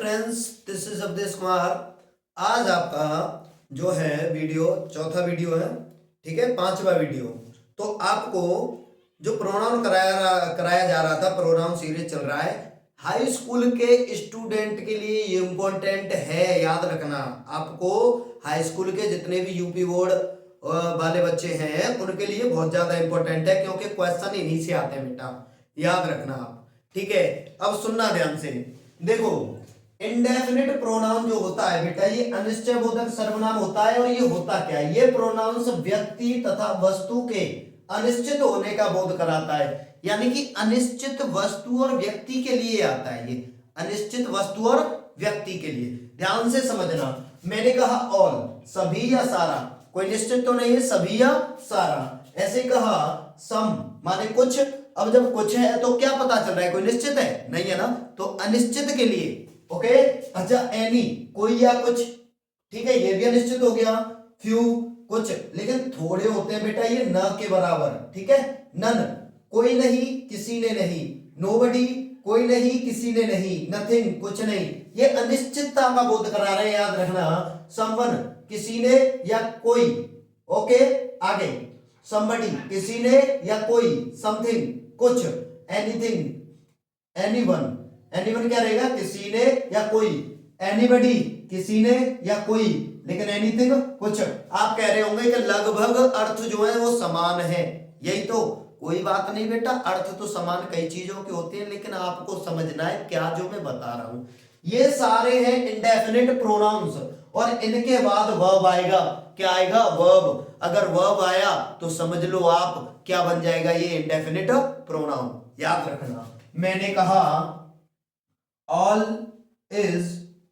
Friends, this is Avadhesh Kumar. आज आपका जो है वीडियो चौथा वीडियो है, ठीक है, पांचवा वीडियो। तो आपको जो प्रोनाउन कराया जा रहा था, प्रोनाउन सीरीज चल रहा है। हाई स्कूल के स्टूडेंट के लिए ये इम्पोर्टेंट है, याद रखना। आपको हाई स्कूल के जितने भी यूपी बोर्ड वाले बच्चे हैं उनके लिए बहुत ज्यादा इंपॉर्टेंट है, क्योंकि क्वेश्चन इन्हीं से आते हैं बेटा, याद रखना आप। ठीक है, अब सुनना ध्यान से। देखो, इंडेफिनिट प्रोनाउन जो होता है बेटा, ये अनिश्चयबोधक सर्वनाम होता है। और ये होता क्या है? ये प्रोनाउंस व्यक्ति तथा वस्तु के अनिश्चित होने का बोध कराता है। यानी कि अनिश्चित वस्तु और व्यक्ति के लिए आता है। ये अनिश्चित वस्तु और व्यक्ति के लिए, ध्यान से समझना। मैंने कहा ऑल, सभी या सारा, कोई निश्चित तो नहीं है, सभी या सारा। ऐसे कहा सम, माने कुछ। अब जब कुछ है तो क्या पता चल रहा है? कोई निश्चित है नहीं है ना, तो अनिश्चित के लिए। ओके, अच्छा एनी, कोई या कुछ, ठीक है, ये भी अनिश्चित हो गया। फ्यू, कुछ, लेकिन थोड़े होते हैं बेटा, ये न के बराबर, ठीक है। नन, कोई नहीं, किसी ने नहीं। नोबडी, कोई नहीं, किसी ने नहीं। नथिंग, कुछ नहीं। ये अनिश्चितता का बोध करा रहे हैं, याद रखना। समवन, किसी ने या कोई। ओके, आगे somebody, किसी ने या कोई। समथिंग, कुछ। एनीथिंग, एनीवन, एनीवन क्या रहेगा? किसी ने या कोई। एनीबडी, किसी ने या कोई, लेकिन एनीथिंग कुछ। आप कह रहे होंगे कि लगभग अर्थ जो है वो समान है, यही तो। कोई बात नहीं बेटा, अर्थ तो समान कई चीजों के होते हैं, लेकिन आपको समझना है क्या जो मैं बता रहा हूं। ये सारे हैं इंडेफिनिट प्रोनाउंस, और इनके बाद वर्ब आएगा। क्या आएगा? वर्ब। अगर वर्ब आया तो समझ लो आप क्या बन जाएगा, ये इंडेफिनिट प्रोनाउन, याद रखना। मैंने कहा ऑल इज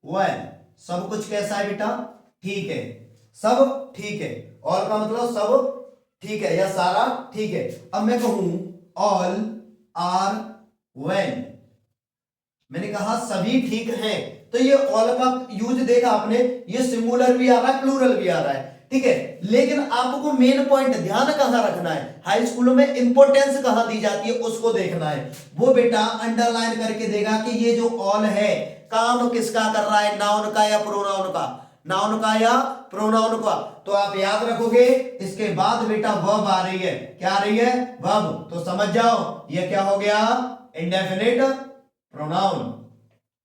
वेल, सब कुछ कैसा है बेटा? ठीक है, सब ठीक है। ऑल का मतलब सब ठीक है या सारा ठीक है। अब मैं कहूं ऑल आर वेल, मैंने कहा सभी ठीक हैं, तो ये ऑल का यूज देखा आपने, ये सिंगुलर भी आ रहा है, प्लूरल भी आ रहा है, ठीक है। लेकिन आपको मेन पॉइंट ध्यान कहां रखना है, हाई स्कूलों में इंपॉर्टेंस कहां दी जाती है उसको देखना है। वो बेटा अंडरलाइन करके देगा कि ये जो ऑल है काम किसका कर रहा है, नाउन का या प्रोनाउन का, नाउन का या प्रोनाउन का। तो आप याद रखोगे। इसके बाद बेटा वर्ब आ रही है, क्या आ रही है? वर्ब। तो समझ जाओ ये क्या हो गया? Indefinite pronoun.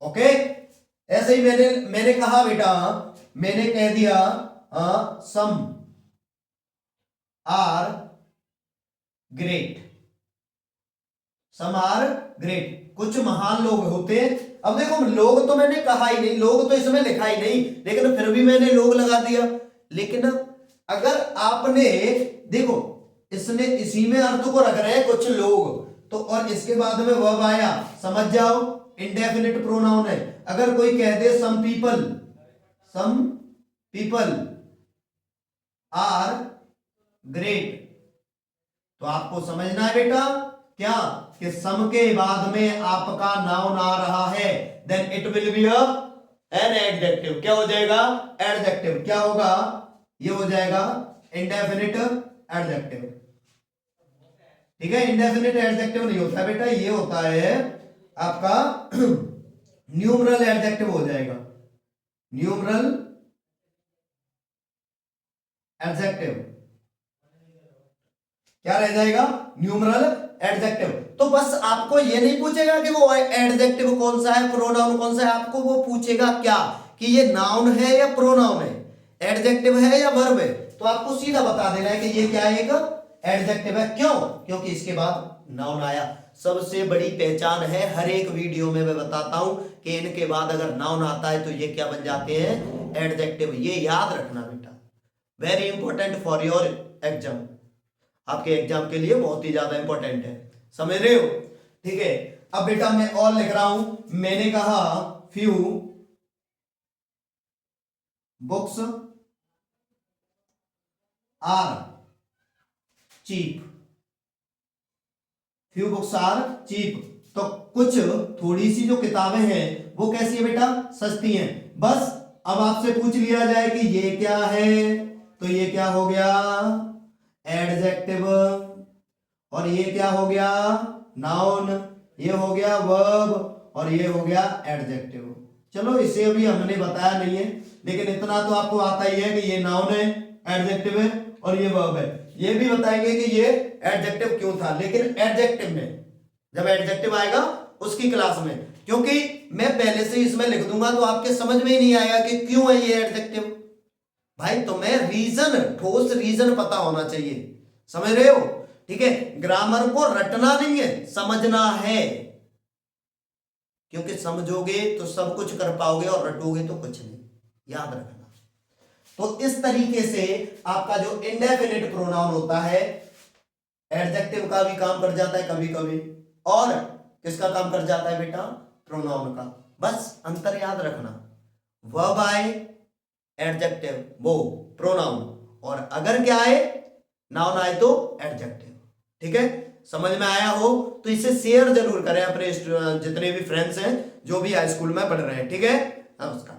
ओके, ऐसे ही मैंने कहा बेटा, मैंने कह दिया some are great, some are great, कुछ महान लोग होते हैं। अब देखो, लोग तो मैंने कहा ही नहीं, लोग तो इसमें लिखा ही नहीं, लेकिन फिर भी मैंने लोग लगा दिया। लेकिन अगर आपने देखो, इसने इसी में अर्थ को रख रहे हैं कुछ लोग, तो और इसके बाद में वर्ब आया, समझ जाओ इंडेफिनिट प्रोनाउन है। अगर कोई कह दे सम पीपल आर ग्रेट, तो आपको समझना है बेटा क्या, कि सम के बाद में आपका नाउन आ रहा है, then it will be an adjective. क्या हो जाएगा? एडजेक्टिव। क्या होगा? ये हो जाएगा इंडेफिनिट एडजेक्टिव, ठीक है। इंडेफिनिट एडजेक्टिव नहीं होता बेटा, ये होता है आपका न्यूमरल एडजेक्टिव हो जाएगा, न्यूमरल एडजेक्टिव। क्या रह जाएगा? Numeral adjective. तो बस आपको ये नहीं पूछेगा कि वो एडजेक्टिव कौन सा है, प्रोनाउन कौन सा है, आपको वो पूछेगा क्या, कि ये नाउन है या प्रोनाउन है, एडजेक्टिव है या वर्ब है। तो आपको सीधा बता देना है कि ये क्या है, एक एडजेक्टिव है। क्यों? क्योंकि इसके बाद नाउन आया। सबसे बड़ी पहचान है, हर एक वीडियो में मैं बताता हूं कि इनके बाद अगर नाउन आता है तो ये क्या बन जाते हैं? एडजेक्टिव। ये याद रखना बेटा, very important for your exam, आपके एग्जाम के लिए बहुत ही ज्यादा इंपॉर्टेंट है, समझ रहे हो? ठीक है। अब बेटा मैं और लिख रहा हूं, मैंने कहा few books are cheap, few books are cheap, तो कुछ थोड़ी सी जो किताबें हैं वो कैसी है बेटा? सस्ती हैं। बस अब आपसे पूछ लिया जाए कि ये क्या है, तो ये क्या हो गया? एडजेक्टिव। और ये क्या हो गया? नाउन। ये हो गया वर्ब, और ये हो गया एडजेक्टिव। चलो इसे अभी हमने बताया नहीं है, लेकिन इतना तो आपको आता ही है कि ये नाउन है, एडजेक्टिव है और ये वर्ब है। ये भी बताएंगे कि ये एडजेक्टिव क्यों था, लेकिन एडजेक्टिव में, जब एडजेक्टिव आएगा उसकी क्लास में, क्योंकि मैं पहले से इसमें लिख दूंगा तो आपके समझ में ही नहीं आएगा कि क्यों है ये एडजेक्टिव। भाई तुम्हें रीजन, ठोस रीजन पता होना चाहिए, समझ रहे हो? ठीक है, ग्रामर को रटना नहीं है, समझना है, क्योंकि समझोगे तो सब कुछ कर पाओगे और रटोगे तो कुछ नहीं, याद रखना। तो इस तरीके से आपका जो इंडेफिनिट प्रोनाउन होता है, एडजेक्टिव का भी काम कर जाता है कभी कभी, और किसका काम कर जाता है बेटा? प्रोनाउन का। बस अंतर याद रखना, वर्ब आए एडजेक्टिव वो प्रोनाउन, और अगर क्या आए नाउन आए तो एडजेक्टिव। ठीक है, समझ में आया हो तो इसे शेयर जरूर करें अपने जितने भी फ्रेंड्स हैं जो भी हाई स्कूल में पढ़ रहे हैं। ठीक है, नमस्कार।